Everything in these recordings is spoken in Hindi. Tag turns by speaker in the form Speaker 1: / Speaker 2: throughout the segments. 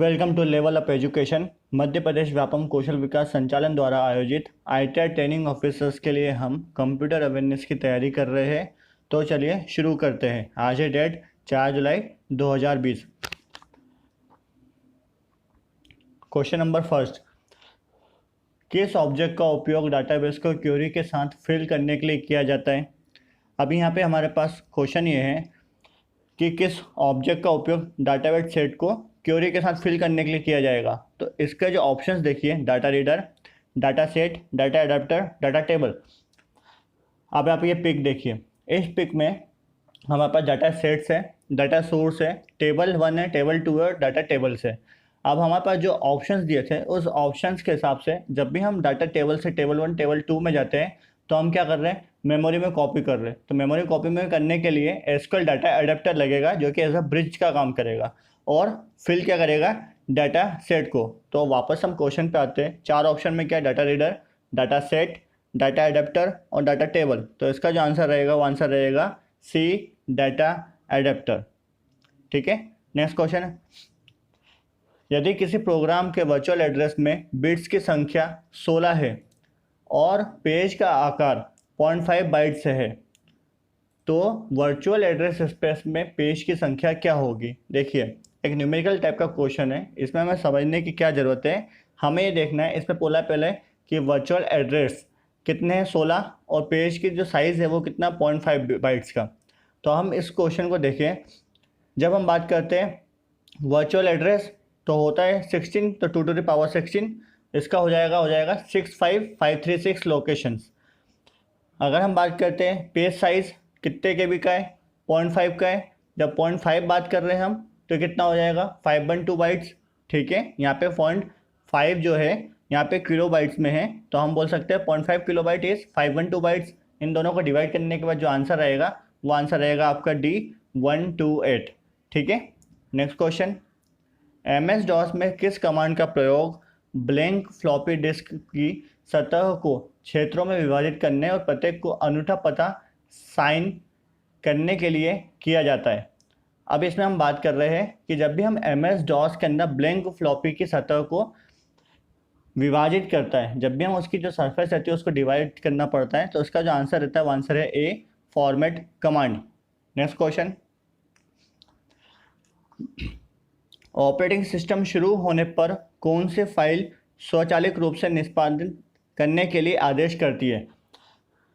Speaker 1: Welcome to level up education. Madhya Pradesh Vyapam कौशल विकास संचालन द्वारा आयोजित आईटीआई ट्रेनिंग ऑफिसर्स के लिए हम कंप्यूटर अवेयरनेस की तैयारी कर रहे हैं। तो चलिए शुरू करते हैं। आज है डेट 4 जुलाई 2020। क्वेश्चन नंबर फर्स्ट, किस ऑब्जेक्ट का उपयोग डाटाबेस को क्वेरी के साथ फिल करने के लिए किया जाता है। अभी यहाँ पे हमारे पास क्वेश्चन ये है कि किस ऑब्जेक्ट का उपयोग डाटाबेस सेट को क्वेरी के साथ फिल करने के लिए किया जाएगा। तो इसके जो ऑप्शंस देखिए, data reader, data set, data adapter, data table. अब आप ये पिक देखिए, इस पिक में हमारे पास डाटा सेट्स है, डाटा सोर्स है, टेबल 1 है, टेबल 2 है और डाटा टेबल्स है। अब हमारे पास जो ऑप्शंस दिए थे उस ऑप्शंस के हिसाब से जब भी हम डाटा टेबल से टेबल 1 टेबल 2 में जाते हैं तो हम क्या कर रहे हैं, मेमोरी में कॉपी कर रहे हैं। तो मेमोरी कॉपी में करने के लिए एसक्यूएल डाटा एडाप्टर लगेगा जो कि एज अ ब्रिज का काम करेगा और फिल क्या करेगा, डाटा सेट को। तो वापस हम क्वेश्चन पे आते हैं। चार ऑप्शन में क्या, data reader, data set, data adapter और डाटा टेबल। तो इसका जो आंसर रहेगा वो आंसर रहेगा सी, डाटा एडाप्टर। ठीक है, नेक्स्ट क्वेश्चन है, यदि किसी प्रोग्राम के वर्चुअल एड्रेस में बिट्स की संख्या 16 है और पेज का आकार 0.5 बाइट से है तो वर्चुअल एड्रेस स्पेस में पेज की संख्या क्या होगी। देखिए, एक न्यूमेरिकल टाइप का क्वेश्चन है, इसमें हमें समझने की क्या ज़रूरत है। हमें ये देखना है इसमें बोला पहले कि वर्चुअल एड्रेस कितने हैं 16 और पेज की जो साइज़ है वो कितना 0.5 बाइट्स का। तो हम इस क्वेश्चन को देखें, जब हम बात करते हैं वर्चुअल एड्रेस तो होता है 16, तो 2 to the power 16 इसका हो जाएगा 65536 लोकेशंस। अगर हम बात करते हैं पेज साइज़ कितने के बी का है, 0.5 का है। जब 0.5 बात कर रहे हैं हम तो कितना हो जाएगा 512 बाइट्स। ठीक है, यहाँ पे 0.5 जो है यहाँ पे किलो बाइट्स में है तो हम बोल सकते हैं 0.5 किलो बाइट इज 512 बाइट्स। इन दोनों को डिवाइड करने के बाद जो आंसर रहेगा वो आंसर रहेगा आपका डी 128। ठीक है, नेक्स्ट क्वेश्चन, MS DOS में किस कमांड का प्रयोग ब्लैंक फ्लॉपी डिस्क की सतह को क्षेत्रों में विभाजित करने और प्रत्येक को अनूठा पता साइन करने के लिए किया जाता है। अब इसमें हम बात कर रहे हैं कि जब भी हम MS DOS के अंदर ब्लैंक फ्लॉपी की सतह को विभाजित करता है, जब भी हम उसकी जो सरफेस रहती है उसको डिवाइड करना पड़ता है, तो उसका जो आंसर रहता है वो आंसर है A, format command. Next question, operating system शुरू होने पर कौन से फाइल स्वचालित रूप से निष्पादित करने के लिए आदेश करती है।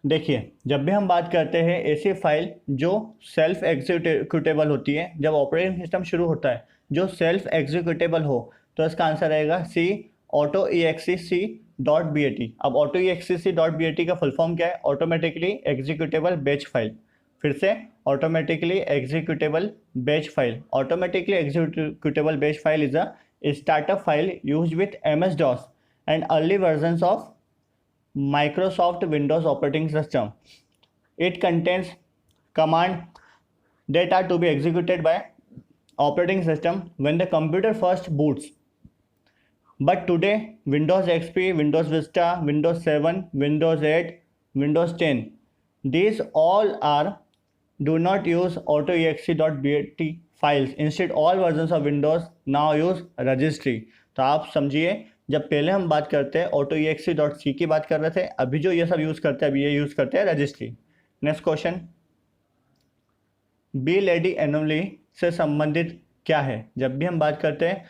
Speaker 1: देखिए, जब भी हम बात करते हैं ऐसी फाइल जो सेल्फ एग्जीक्यूटेबल होती है, जब ऑपरेटिंग सिस्टम शुरू होता है जो सेल्फ एग्जीक्यूटेबल हो तो इसका आंसर रहेगा सी, ऑटो exec.bat। अब ऑटो exec.bat का फुल फॉर्म क्या है, ऑटोमेटिकली एग्जीक्यूटेबल बैच फाइल। फिर से, automatically executable batch file. Automatically executable batch file is a startup file used with MS DOS and early versions of Microsoft Windows operating system. It contains commands that are to be executed by operating system when the computer first boots. But today, Windows XP, Windows Vista, Windows 7, Windows 8, Windows 10, these all do not use autoexe.bat files. Instead, all versions of Windows now use registry. तो आप समझिए, जब पहले हम बात करते हैं autoexe.c की बात कर रहे थे, अभी जो ये सब यूज़ करते हैं अभी ये यूज़ करते हैं registry. Next question, Belady anomaly से संबंधित क्या है। जब भी हम बात करते हैं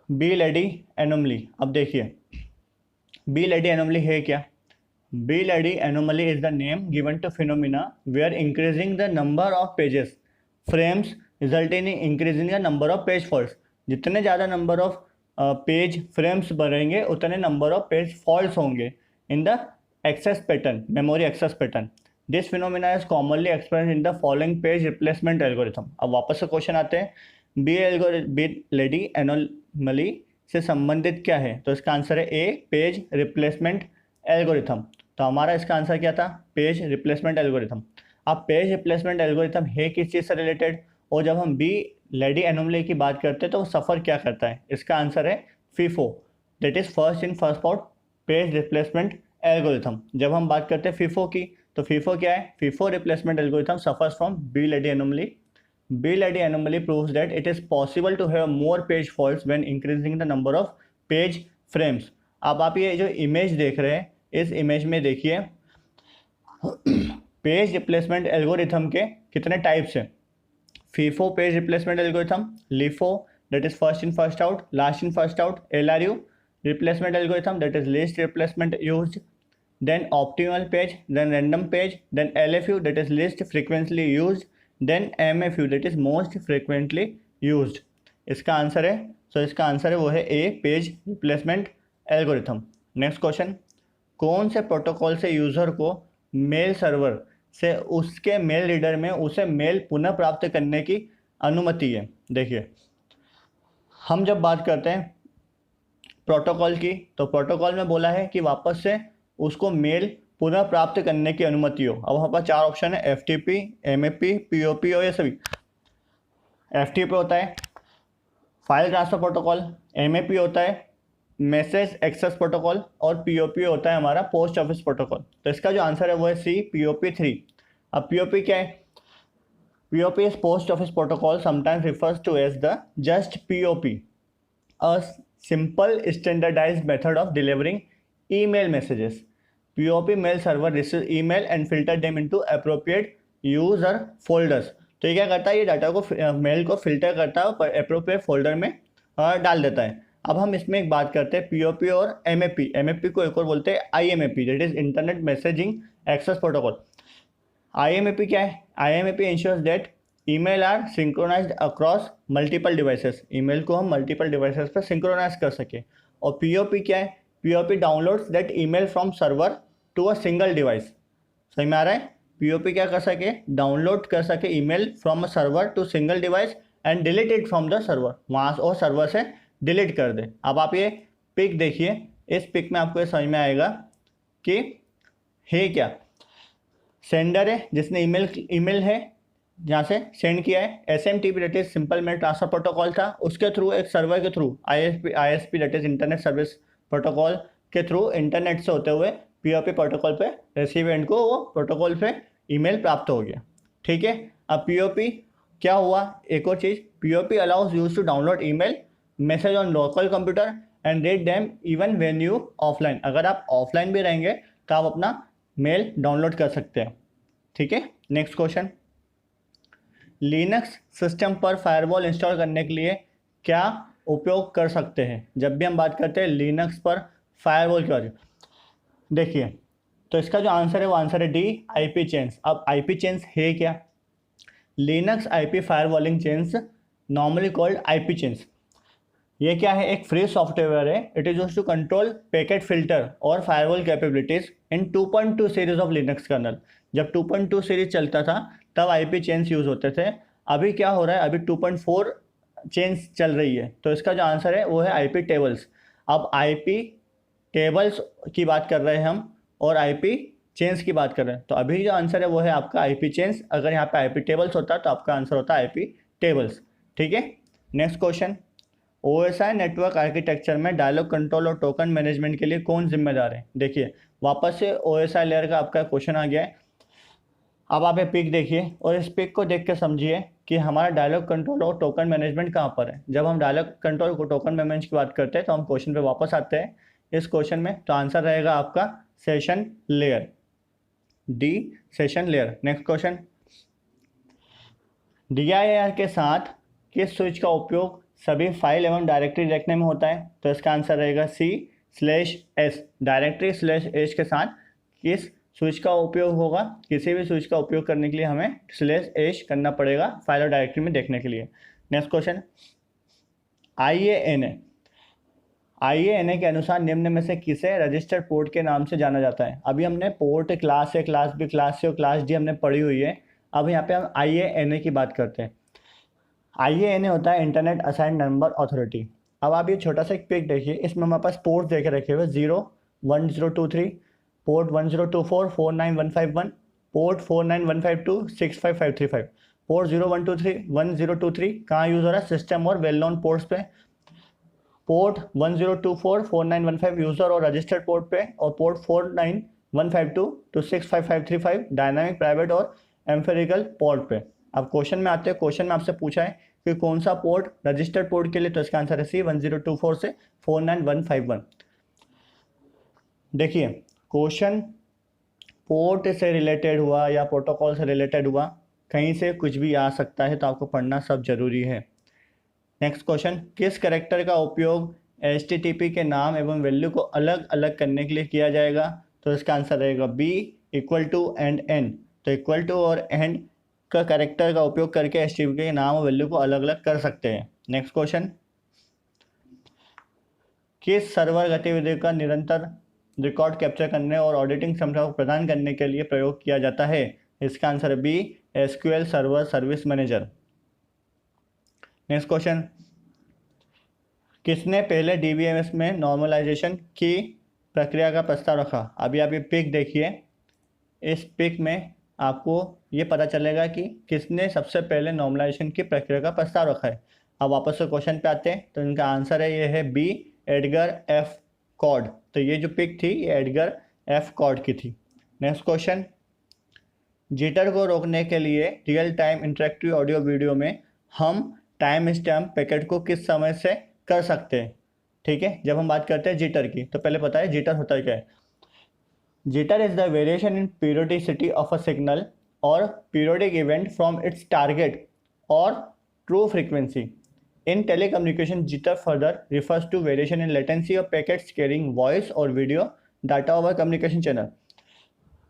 Speaker 1: बी लेडी एनोमली, अब देखिए बी लेडी एनोमली है क्या। Belady anomaly is the name given to phenomena where increasing the number of pages frames resulting in increasing the number of page faults. जितने ज़्यादा नंबर ऑफ पेज फ्रेम्स बढ़ेंगे उतने नंबर ऑफ पेज फॉल्ट्स होंगे in the access pattern, memory access pattern. This phenomena is commonly expressed in the following page replacement algorithm. अब वापस से क्वेश्चन आते हैं, बी लेडी एनोमली से संबंधित क्या है। तो इसका आंसर है ए, पेज रिप्लेसमेंट एल्गोरिथम। तो हमारा इसका आंसर क्या था, पेज रिप्लेसमेंट एल्गोरिथम। अब पेज रिप्लेसमेंट एल्गोरिथम है किस चीज़ से रिलेटेड, और जब हम बी लेडी एनोमली की बात करते हैं तो वो सफ़र क्या करता है। इसका आंसर है FIFO, that is first in first out page replacement algorithm. जब हम बात करते हैं फीफो की तो फीफो क्या है, FIFO replacement algorithm suffers from Belady anomaly. Belady anomaly proves that it is possible to have more page faults when increasing the number of page frames. अब आप ये जो इमेज देख रहे हैं, इस इमेज में देखिए पेज रिप्लेसमेंट एल्गोरिथम के कितने टाइप्स हैं. FIFO page replacement algorithm, LIFO that is first in first out, last in first out, LRU replacement algorithm that is least replacement used, then optimal page, then random page, then LFU that is least frequently used, then MFU that is most frequently used. इसका आंसर है, सो इसका आंसर है वो है A, page replacement algorithm. Next question, कौन से प्रोटोकॉल से यूज़र को मेल सर्वर से उसके मेल रीडर में उसे मेल पुनः प्राप्त करने की अनुमति है. देखिए, हम जब बात करते हैं प्रोटोकॉल की, तो प्रोटोकॉल में बोला है कि वापस से उसको मेल पुनः प्राप्त करने की अनुमति हो. अब हमारे पास चार ऑप्शन है, FTP, MAP, POP और ये सभी. FTP होता है फाइल ट्रांसफर प्रोटोकॉल, MAP होता है मैसेज एक्सेस प्रोटोकॉल और POP होता है हमारा पोस्ट ऑफिस प्रोटोकॉल. तो इसका जो आंसर है वो है सी, POP3. अब POP क्या है? POP is post office protocol, sometimes refers to as the just POP, a simple standardized method of delivering email messages. POP mail server receives email and filter them into appropriate user folders. तो ये क्या करता है? ये डाटा को मेल को फिल्टर करता है और अप्रोप्रिएट फोल्डर में डाल देता है. अब हम इसमें एक बात करते हैं POP और MAP. MAP को एक और बोलते हैं IMAP, that is internet messaging access protocol. IMAP क्या है? IMAP ensures that email are synchronized across multiple devices. email को हम multiple devices पर synchronize कर सके. और POP क्या है? POP downloads that email from server to a single device. सही में आ रहा है? POP क्या कर सके? डाउनलोड कर सके email from a server to single device and delete it from the server. वहाँ और सर्वर से डिलीट कर दे. अब आप ये पिक देखिए, इस पिक में आपको ये समझ में आएगा कि है क्या. सेंडर है जिसने ईमेल है जहाँ से सेंड किया है. SMTP that is simple mail transfer protocol था, उसके थ्रू एक सर्वर के through ISP that is internet service protocol के थ्रू इंटरनेट से होते हुए POP प्रोटोकॉल पे रिसीवेंट को वो प्रोटोकॉल पे ईमेल प्राप्त हो गया. ठीक है. अब POP क्या हुआ? एक और चीज़, POP allows use to download email message on local computer and read them even when you offline. अगर आप ऑफलाइन भी रहेंगे तो आप अपना मेल डाउनलोड कर सकते हैं. ठीक है. नेक्स्ट क्वेश्चन, लिनक्स सिस्टम पर फायरवॉल इंस्टॉल करने के लिए क्या उपयोग कर सकते हैं? जब भी हम बात करते हैं लिनक्स पर फायरवॉल के बारे में, देखिए तो इसका जो आंसर है वो आंसर है डी, IP चेन्स. अब IP चेन्स है क्या? Linux IP firewalling chains normally called IP chains. ये क्या है? एक फ्री सॉफ्टवेयर है. It is used to control packet filter और firewall capabilities in 2.2 series of Linux kernel. जब 2.2 सीरीज चलता था तब IP चेन्स यूज होते थे. अभी क्या हो रहा है? अभी 2.4 चेन्स चल रही है. तो इसका जो आंसर है वो है IP टेबल्स. अब IP टेबल्स की बात कर रहे हैं हम और IP चेन्स की बात कर रहे हैं. तो अभी जो आंसर है वो है आपका IP चेन्स. अगर यहाँ पे IP टेबल्स होता तो आपका आंसर होता IP टेबल्स. ठीक है. Next question, OSI network architecture में डायलॉग कंट्रोल और टोकन मैनेजमेंट के लिए कौन जिम्मेदार है? देखिए वापस से OSI लेयर का आपका क्वेश्चन आ गया है. अब आप ये पिक देखिए और इस पिक को देख के समझिए कि हमारा डायलॉग कंट्रोल और टोकन मैनेजमेंट कहाँ पर है. जब हम डायलॉग कंट्रोल को टोकन मैनेजमेंट की बात करते हैं तो हम क्वेश्चन पे वापस आते हैं. इस क्वेश्चन में तो आंसर रहेगा आपका session layer, D, session layer. Next question, DIR के साथ किस स्विच का उपयोग सभी फाइल एवं डायरेक्टरी देखने में होता है? तो इसका आंसर रहेगा C/S. डायरेक्टरी /S के साथ किस स्विच का उपयोग होगा? किसी भी स्विच का उपयोग करने के लिए हमें /S करना पड़ेगा फाइल और डायरेक्टरी में देखने के लिए. नेक्स्ट क्वेश्चन, IANA के अनुसार निम्न में से किसे रजिस्टर्ड पोर्ट के नाम से जाना जाता है? अभी हमने port class A, class B, class C और क्लास D हमने पढ़ी हुई है. अब यहाँ पे हम IANA की बात करते हैं. IANA होता है इंटरनेट असाइंड नंबर अथॉरिटी. अब आप ये छोटा सा एक पिक देखिए, इसमें हमारे पास पोर्ट देखे रखे हुए 0, 1023, पोर्ट 1024, 49151, पोर्ट 49152, 65535, पोर्ट 0123, 1023 कहाँ यूज़ हो रहा है? सिस्टम और वेल नोन पोर्ट्स पे. पोर्ट 1024, 4915 यूज़र और रजिस्टर्ड पोर्ट पे, और पोर्ट 49152 to 65535 डायनामिक प्राइवेट और एम्फेरिकल पोर्ट पे. अब क्वेश्चन में आते हैं, क्वेश्चन में आपसे पूछा है कि कौन सा पोर्ट रजिस्टर्ड पोर्ट के लिए, तो इसका आंसर है सी 1024 से 49151। देखिए क्वेश्चन पोर्ट से रिलेटेड हुआ या प्रोटोकॉल से रिलेटेड हुआ, कहीं से कुछ भी आ सकता है, तो आपको पढ़ना सब जरूरी है। नेक्स्ट क्वेश्चन, किस कैरेक्टर का उपयोग HTTP के नाम एवं वैल्यू को अलग अलग करने के लिए किया जाएगा, तो इसका आंसर रहेगा B equal to and N. तो इक्वल टू और एंड का कैरेक्टर का उपयोग करके HTTP के नाम और वैल्यू को अलग अलग कर सकते हैं। नेक्स्ट क्वेश्चन, किस सर्वर गतिविधि का निरंतर रिकॉर्ड कैप्चर करने और ऑडिटिंग क्षमता को प्रदान करने के लिए प्रयोग किया जाता है, इसका आंसर है B SQL server service manager. Next question, किसने पहले DBMS में नॉर्मलाइजेशन की प्रक्रिया का प्रस्ताव रखा। अभी आप ये पिक देखिए, इस पिक में आपको ये पता चलेगा कि किसने सबसे पहले नॉर्मलाइजेशन की प्रक्रिया का प्रस्ताव रखा है। अब वापस से क्वेश्चन पे आते हैं, तो इनका आंसर है, ये है बी एडगर एफ कॉड। तो ये जो पिक थी ये एडगर एफ कॉड की थी। नेक्स्ट क्वेश्चन, जिटर को रोकने के लिए real time interactive audio video में हम टाइम स्टैम्प पैकेट को किस समय से कर सकते हैं। ठीक है, जब हम बात करते हैं जिटर की, तो पहले पता है जिटर होता क्या है। Jitter is the variation in periodicity of a signal or periodic event from its target or true frequency. In telecommunication jitter further refers to variation in latency of packets carrying voice or video data over communication channel.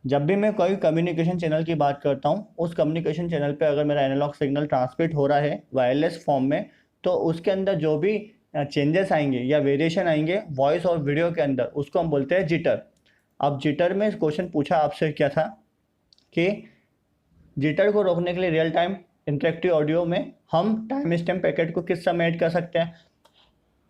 Speaker 1: जब भी मैं कोई कम्युनिकेशन चैनल की बात करता हूँ, उस कम्युनिकेशन चैनल पे अगर मेरा एनालॉग सिग्नल ट्रांसमिट हो रहा है वायरलेस फॉर्म में, तो उसके अंदर जो भी चेंजेस आएंगे या वेरिएशन आएंगे वॉइस और वीडियो के अंदर, उसको हम बोलते हैं जिटर। अब जिटर में क्वेश्चन पूछा आपसे क्या था कि जिटर को रोकने के लिए रियल टाइम इंटरेक्टिव ऑडियो में हम टाइम स्टैम्प पैकेट को किस समय ऐड कर सकते हैं।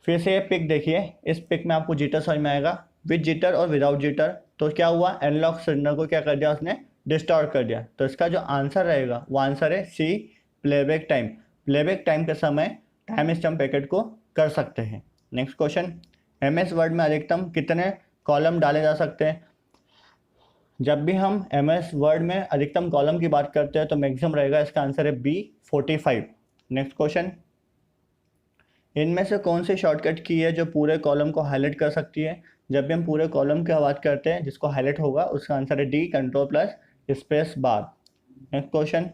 Speaker 1: फिर से ये पिक देखिए, इस पिक में आपको जिटर समझ में आएगा, विद जिटर और विदाउट जिटर। तो क्या हुआ, एनालॉग सिग्नल को क्या कर दिया उसने, डिस्टॉर्ट कर दिया। तो इसका जो आंसर रहेगा वो आंसर है सी प्लेबैक टाइम। प्लेबैक टाइम के समय टाइम स्टैम्प पैकेट को कर सकते हैं। नेक्स्ट क्वेश्चन, MS वर्ड में अधिकतम कितने कॉलम डाले जा सकते हैं। जब भी हम MS वर्ड में अधिकतम कॉलम की बात करते हैं तो मैक्सिमम रहेगा, इसका आंसर है बी 45। नेक्स्ट क्वेश्चन, इनमें से कौन सी शॉर्टकट की है जो पूरे कॉलम को हाईलाइट कर सकती है। जब भी हम पूरे कॉलम की बात करते हैं जिसको हाईलाइट होगा, उसका आंसर है डी Ctrl+S बार। नेक्स्ट क्वेश्चन,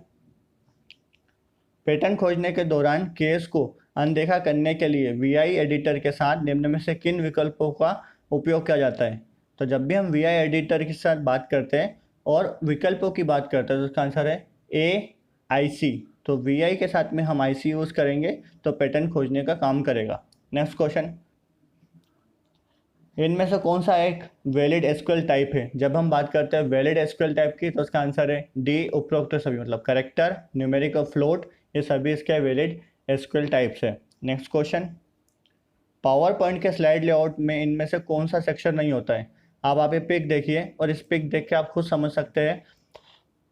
Speaker 1: पैटर्न खोजने के दौरान केस को अनदेखा करने के लिए VI एडिटर के साथ निम्न में से किन विकल्पों का उपयोग किया जाता है। तो जब भी हम VI एडिटर के साथ बात करते हैं और विकल्पों की बात करते हैं, तो उसका आंसर है AIC। तो VI के साथ में हम IC यूज़ करेंगे तो पैटर्न खोजने का काम करेगा। नेक्स्ट क्वेश्चन, इनमें से कौन सा एक वैलिड SQL टाइप है। जब हम बात करते हैं वैलिड SQL टाइप की, तो उसका आंसर है डी उपरोक्त सभी, मतलब करेक्टर, न्यूमेरिक और फ्लोट, ये सभी इसके वैलिड SQL टाइप्स है। नेक्स्ट क्वेश्चन, पावर पॉइंट के स्लाइड लेआउट में इनमें से कौन सा सेक्शन नहीं होता है। अब आप ये पिक देखिए और इस पिक देख के आप खुद समझ सकते हैं।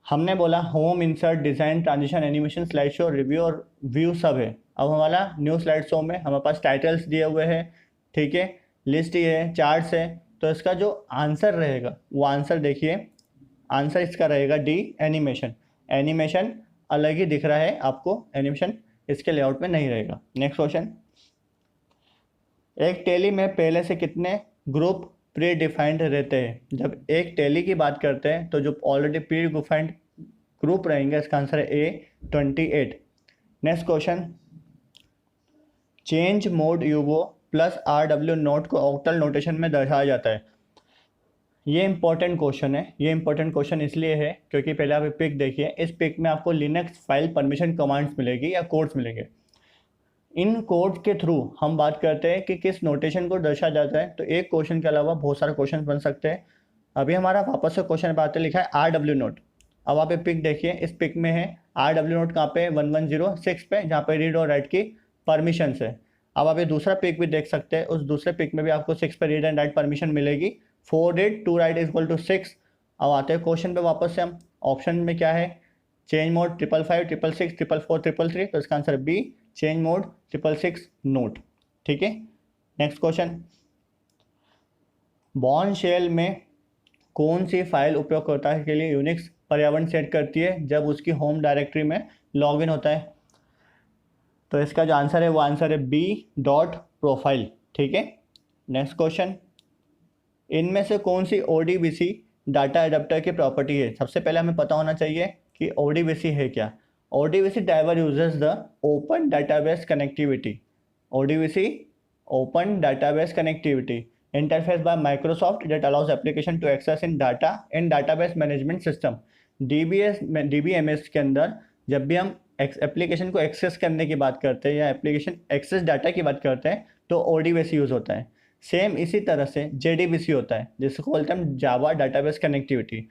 Speaker 1: हमने बोला home, insert, design, transition, animation, slide show, review और व्यू सब है। अब हमारा न्यू स्लाइड शो में हमारे पास टाइटल्स दिए हुए हैं, ठीक है, लिस्ट ये है, चार्ट्स है। तो इसका जो आंसर रहेगा वो आंसर देखिए, आंसर इसका रहेगा डी एनिमेशन। एनिमेशन अलग ही दिख रहा है आपको, एनिमेशन इसके लेआउट में नहीं रहेगा। नेक्स्ट क्वेश्चन, एक टेली में पहले से कितने ग्रुप प्री डिफाइंड रहते हैं। जब एक टेली की बात करते हैं तो जो ऑलरेडी प्री डिफाइंड ग्रुप रहेंगे, इसका आंसर है A28। Next question, change mode U G O plus RW note को ऑक्टल नोटेशन में दर्शाया जाता है। ये इंपॉर्टेंट क्वेश्चन है। ये इंपॉर्टेंट क्वेश्चन इसलिए है क्योंकि पहले आप पिक देखिए, इस पिक में आपको लिनक्स फाइल परमिशन कमांड्स मिलेगी या कोड्स मिलेंगे। इन कोड के थ्रू हम बात करते हैं कि किस नोटेशन को दर्शाया जाता है। तो एक क्वेश्चन के अलावा बहुत सारे क्वेश्चन बन सकते हैं। अभी हमारा वापस से क्वेश्चन बात लिखा है RW नोट। अब आप ये पिक देखिए, इस पिक में है RW नोट कहाँ पे, 1106 पे, जहाँ पे रीड और राइट की परमिशन है। अब आप ये दूसरा पिक भी देख सकते हैं, उस दूसरे पिक में भी आपको 6 पे रीड एंड राइट परमिशन मिलेगी। 4 रीड 2 राइट इक्वल टू 6। अब आते हैं क्वेश्चन पे वापस से, हम ऑप्शन में क्या है, चेंज मोड 555, 666, 444, 333। तो इसका answer B change mode 666 note. ठीक है, नेक्स्ट क्वेश्चन, बॉर्न शेल में कौन सी फाइल उपयोगकर्ता के लिए यूनिक्स पर्यावरण सेट करती है जब उसकी होम डायरेक्टरी में लॉगिन होता है। तो इसका जो आंसर है वो आंसर है बी डॉट प्रोफाइल। ठीक है, नेक्स्ट क्वेश्चन, इनमें से कौन सी ODBC डाटा एडाप्टर की प्रॉपर्टी है? सबसे पहले हमें पता होना चाहिए कि ODBC है क्या। ODBC driver uses the open database connectivity. ODBC open database connectivity interface by Microsoft that allows application to access in data in database management system. DBMS के अंदर जब भी हम एप्लीकेशन को एक्सेस करने की बात करते हैं या एप्लीकेशन एक्सेस डाटा की बात करते हैं तो ODBC यूज़ होता है। सेम इसी तरह से JDBC होता है जिसको बोलते हैं हम जावा डाटाबेस कनेक्टिविटी,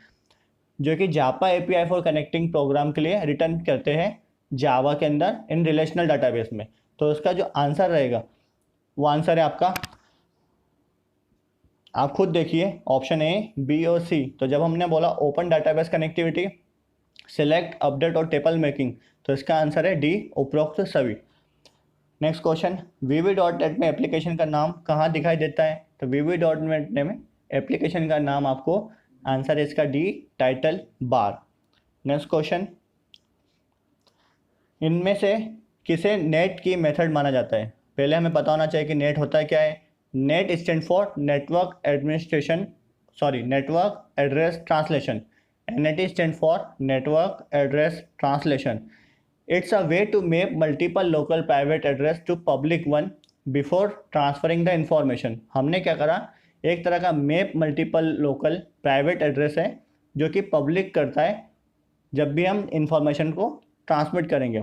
Speaker 1: जो कि जावा API फॉर कनेक्टिंग प्रोग्राम के लिए रिटर्न करते हैं जावा के अंदर इन रिलेशनल डाटाबेस में। तो उसका जो आंसर रहेगा वो आंसर है आपका, आप खुद देखिए, ऑप्शन ए, बी और सी। तो जब हमने बोला open database connectivity, select, update और टेबल मेकिंग, तो इसका आंसर है डी, उपरोक्त सभी। नेक्स्ट क्वेश्चन, VB.NET में एप्लीकेशन का नाम कहाँ दिखाई देता है? तो VB.NET में एप्लीकेशन का नाम आपको, आंसर है इसका D, title bar. Next question, इनमें से किसे नेट की मेथड माना जाता है? पहले हमें पता होना चाहिए कि नेट होता क्या है। Net stand for network administration, sorry network address translation. NAT stand for network address translation. It's a way to map multiple local private address to public one before transferring the information। हमने क्या करा, एक तरह का map multiple local private address है जो कि पब्लिक करता है जब भी हम इंफॉर्मेशन को ट्रांसमिट करेंगे।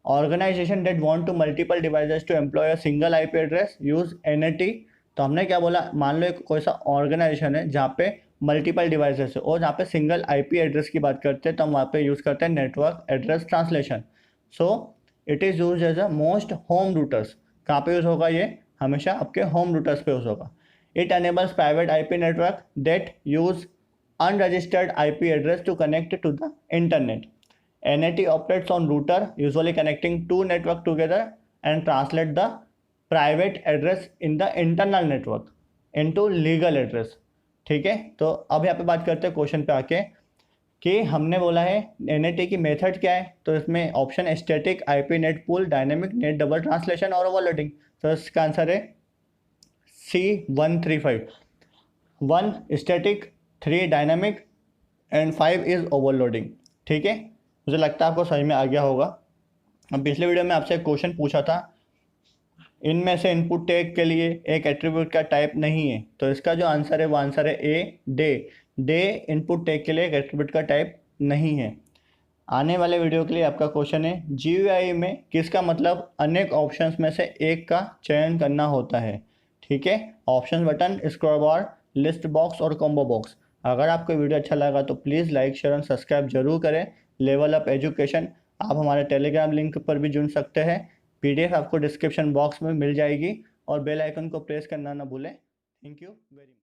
Speaker 1: Organisation that want to multiple devices to employ a single IP address use NAT। तो हमने क्या बोला, मान लो एक कोई सा ऑर्गेनाइजेशन है जहाँ पे मल्टीपल डिवाइसेस है और जहाँ पे सिंगल IP एड्रेस की बात करते हैं तो हम वहाँ पे यूज़ करते हैं network address translation. So it is use as a most home routers. कहाँ पे यूज़ होगा ये? हमेशा आपके होम रूटर्स पे यूज़ होगा। It enables private IP network that use unregistered IP address to connect to the internet। NAT operates on router usually connecting two network together and translate the private address in the internal network into legal address। ठीक है, तो अब यहाँ पे बात करते हैं क्वेश्चन पे आके कि हमने बोला है NAT की मेथड क्या है। तो इसमें ऑप्शन है static, IP net pool, dynamic net double translation और ओवरलोडिंग। तो इसका आंसर है C135। 1 static, 3 dynamic and 5 is overloading. ठीक है, मुझे लगता है आपको समझ में आ गया होगा। अब पिछले वीडियो में आपसे एक क्वेश्चन पूछा था, इनमें से इनपुट टैग के लिए एक एट्रीब्यूट का टाइप नहीं है। तो इसका जो आंसर है वो आंसर है ए, डे। डे इनपुट टैग के लिए एक एट्रीब्यूट का टाइप नहीं है। आने वाले वीडियो के लिए आपका क्वेश्चन है GUI में किसका मतलब अनेक ऑप्शंस में से एक का चयन करना होता है। ठीक है, ऑप्शन बटन, स्क्रॉल बार, लिस्ट बॉक्स और कॉम्बो बॉक्स। अगर आपको वीडियो अच्छा लगा तो प्लीज़ लाइक, शेयर और सब्सक्राइब जरूर करें। लेवल अप एजुकेशन, आप हमारे टेलीग्राम लिंक पर भी जुड़ सकते हैं। PDF आपको डिस्क्रिप्शन बॉक्स में मिल जाएगी और बेल आइकन को प्रेस करना ना भूलें। Thank you very much.